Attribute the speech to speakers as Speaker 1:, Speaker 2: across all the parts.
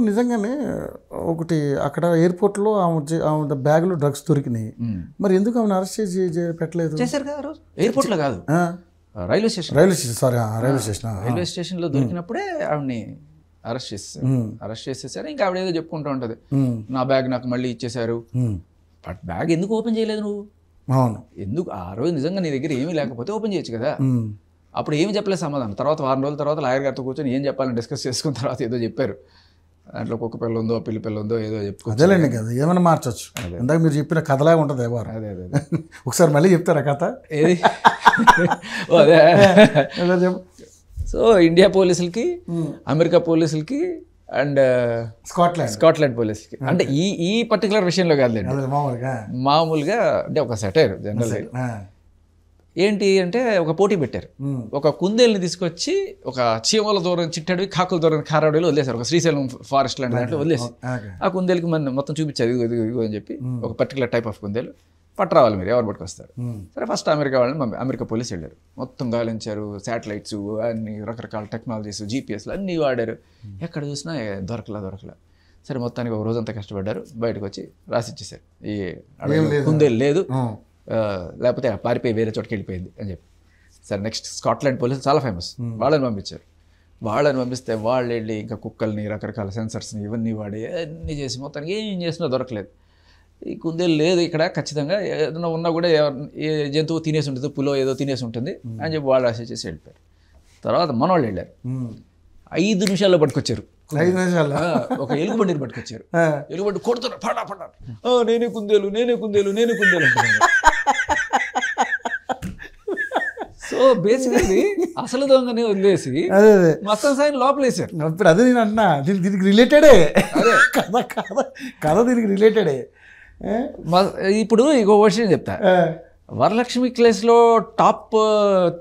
Speaker 1: నిజంగానే ఒకటి అక్కడ ఎయిర్పోర్ట్లో ఆమె బ్యాగ్లో డ్రగ్స్ దొరికినాయి. మరి ఎందుకు ఆమెను అరెస్ట్ చేసి పెట్టలేదు?
Speaker 2: చేశారు కదా రోజు. ఎయిర్పోర్ట్లో కాదు, రైల్వే స్టేషన్.
Speaker 1: సారీ,
Speaker 2: రైల్వే స్టేషన్లో దొరికినప్పుడే ఆవిడని అరెస్ట్ చేసేసారు. ఇంకా ఆవిడ ఏదో చెప్పుకుంటూ ఉంటుంది, నా బ్యాగ్ నాకు మళ్ళీ ఇచ్చేశారు. బట్ బ్యాగ్ ఎందుకు ఓపెన్ చేయలేదు నువ్వు?
Speaker 1: అవును,
Speaker 2: ఎందుకు ఆ రోజు నిజంగా నీ దగ్గర ఏమీ లేకపోతే ఓపెన్ చేయొచ్చు కదా. అప్పుడు ఏమి చెప్పలేదు సమాధానం. తర్వాత వారం రోజుల తర్వాత లాయర్ గారితో కూర్చొని ఏం చెప్పాలని డిస్కస్ చేసుకున్న తర్వాత ఏదో చెప్పారు. దాంట్లో కుక్క పిల్ల ఉందో పిల్లి పిల్ల ఉందో ఏదో చెప్పుకోవచ్చు.
Speaker 1: అదేలేండి కదా, ఏమైనా మార్చొచ్చు. ఇందాక మీరు చెప్పిన కథలాగా ఉంటుంది ఎవరు.
Speaker 2: అదే
Speaker 1: ఒకసారి మళ్ళీ చెప్తారా కథ?
Speaker 2: ఏది? అదే. సో ఇండియా పోలీసులకి, అమెరికా పోలీసులకి అండ్ స్కాట్లాండ్ పోలీసులకి, అంటే ఈ పర్టికులర్ విషయంలో కాదులేండి, మామూలుగా అంటే ఒక సెటైర్ జనరల్ ఏంటి అంటే ఒక పోటీ పెట్టారు. ఒక కుందేల్ని తీసుకొచ్చి ఒక చీమల దూరం చిట్టడివి, కాకుల దూరం కారాడవిలో వదిలేశారు. ఒక శ్రీశైలం ఫారెస్ట్ లాంటి దాంట్లో వదిలేసి ఆ కుందేలకి మొత్తం చూపించారు, ఇదిగో అని చెప్పి. ఒక పర్టికులర్ టైప్ ఆఫ్ కుందేలు పట్టరావాలి, మీరు ఎవరు పట్టుకొస్తారు. సరే ఫస్ట్ అమెరికా పోలీసు వెళ్ళారు. మొత్తం గాలించారు, శాటిలైట్స్ అన్ని రకరకాల టెక్నాలజీస్, జీపీఎస్లు అన్నీ వాడారు. ఎక్కడ చూసినా దొరకలా. సరే మొత్తానికి ఒక రోజంతా కష్టపడ్డారు. బయటకు వచ్చి రాసిచ్చేసారు, ఈ కుందేలు లేదు, లేకపోతే పారిపోయి వేరే చోటుకి వెళ్ళిపోయింది అని చెప్పి. సరే నెక్స్ట్ స్కాట్లాండ్ పోలీసులు చాలా ఫేమస్, వాళ్ళని పంపించారు. వాళ్ళని పంపిస్తే వాళ్ళు వెళ్ళి ఇంకా కుక్కల్ని, రకరకాల సెన్సర్స్ని ఇవన్నీ వాడి అన్నీ చేసి మొత్తానికి ఏం చేసినా దొరకలేదు. ఈ కుందేలు లేదు ఇక్కడ, ఖచ్చితంగా ఏదైనా ఉన్నా కూడా ఏ జంతువు తినేసి ఉంటుంది, పులో ఏదో తినేసి ఉంటుంది అని చెప్పి వాళ్ళు రాసి చేసి వెళ్ళిపోయారు. తర్వాత మనవాళ్ళు వెళ్ళారు, 5 నిమిషాల్లో పట్టుకొచ్చారు.
Speaker 1: 5 నిమిషాలు
Speaker 2: ఒక ఎలుగుబండిని పట్టుకొచ్చారు. ఎలుగుబండి కొడుతున్నారు, పడా నేనే కుందేలు అంటున్నారు. సో బేసికల్లీ అసలు దొంగని వదిలేసి మస్తాన్ సాయిని లోపలేసారు.
Speaker 1: ఇప్పుడు అదే నేను అంటున్నా, దీనికి రిలేటెడే కథ దీనికి రిలేటెడే.
Speaker 2: ఇప్పుడు ఇంకో విషయం చెప్తా. వరలక్ష్మి కేసులో టాప్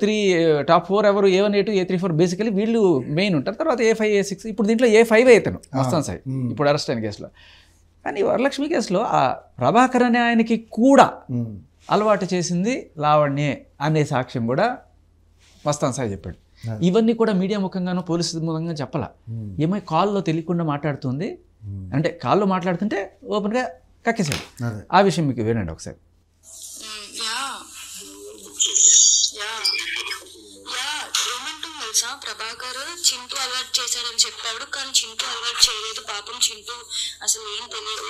Speaker 2: 4 ఎవరు? A1, A2, A3, A4 basically వీళ్ళు మెయిన్ ఉంటారు. తర్వాత A5, A6, ఇప్పుడు దీంట్లో A5 అవుతాను మస్తాన్ సాయి ఇప్పుడు అరెస్ట్ అయిన కేసులో. కానీ వరలక్ష్మి కేసులో ఆ ప్రభాకర్ అనే ఆయనకి కూడా అలవాటు చేసింది లావణ్యే అనే సాక్ష్యం కూడా మస్తాన్ సాయి చెప్పాడు. ఇవన్నీ కూడా మీడియా ముఖంగానో పోలీసు ముఖంగా చెప్పాల. ఏమో కాల్లో తెలియకుండా మాట్లాడుతుంది అంటే, కాల్లో మాట్లాడుతుంటే ఓపెన్గా కక్కేసాడు. ఆ విషయం మీకు వినండి ఒకసారి.
Speaker 3: ప్రభాకర్ చింటూ అలవాటు చేశాడని చెప్పాడు, కానీ చింటూ అలవాటు చేయలేదు. పాపం చింటూ అసలు ఏం తెలియదు.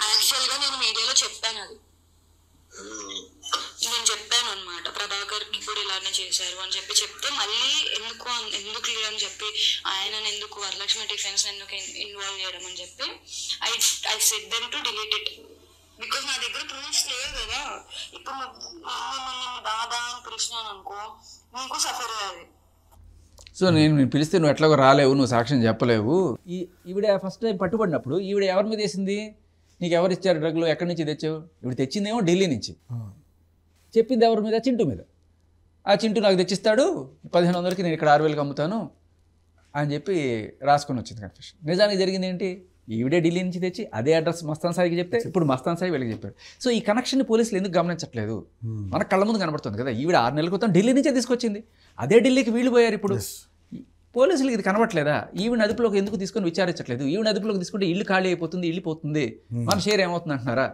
Speaker 3: యాక్చువల్ గా నేను మీడియాలో చెప్పాను, అది నేను చెప్పాను అనమాట. ప్రభాకర్ కి కూడా ఇలానే చేశారు అని చెప్తే మళ్ళీ ఎందుకు అని చెప్పి ఆయన ఎందుకు వరలక్ష్మి డిఫెన్స్ ఎందుకు ఇన్వాల్వ్ చేయడం అని చెప్పి I said them to delete it, because నా దగ్గర ప్రూఫ్స్ లేవు కదా. ఇప్పుడు దాదా అని పిలిచినాను అనుకో, నీకు సఫర్ అయ్యాలి.
Speaker 2: సో నేను పిలిస్తే నువ్వు ఎట్లాగో రాలేవు, నువ్వు సాక్ష్యం చెప్పలేవు. ఈవిడ ఫస్ట్ టైం పట్టుబడినప్పుడు ఈవిడ ఎవరి మీద వేసింది? నీకు ఎవరు ఇచ్చారు డ్రగ్లు, ఎక్కడి నుంచి తెచ్చావు? ఇప్పుడు తెచ్చిందేమో ఢిల్లీ నుంచి, చెప్పింది ఎవరి మీద? చింటూ మీద. ఆ చింటూ నాకు తెచ్చిస్తాడు, 1500కి నేను ఇక్కడ 6000కి అమ్ముతాను అని చెప్పి రాసుకొని వచ్చింది కన్ఫెషన్. నిజానికి జరిగింది ఏంటి? ఈవిడే ఢిల్లీ నుంచి తెచ్చి అదే అడ్రస్ మస్తాన్ సాయికి చెప్తే ఇప్పుడు మస్తాన్ సాయి వీళ్ళకి చెప్పారు. సో ఈ కనెక్షన్ పోలీసులు ఎందుకు గమనించట్లేదు? మన కళ్ళ ముందు కనబడుతుంది కదా. ఈవిడ 6 నెలల క్రితం ఢిల్లీ నుంచే తీసుకొచ్చింది, అదే ఢిల్లీకి వీళ్ళు పోయారు. ఇప్పుడు పోలీసులకి ఇది కనబట్లేదా? ఈవిడ అదుపులోకి ఎందుకు తీసుకొని విచారించట్లేదు? ఈవిడ అదుపులోకి తీసుకుంటే ఇల్లు ఖాళీ అయిపోతుంది, ఇల్లు పోతుంది, మన షేర్ ఏమవుతుంది అంటున్నారా?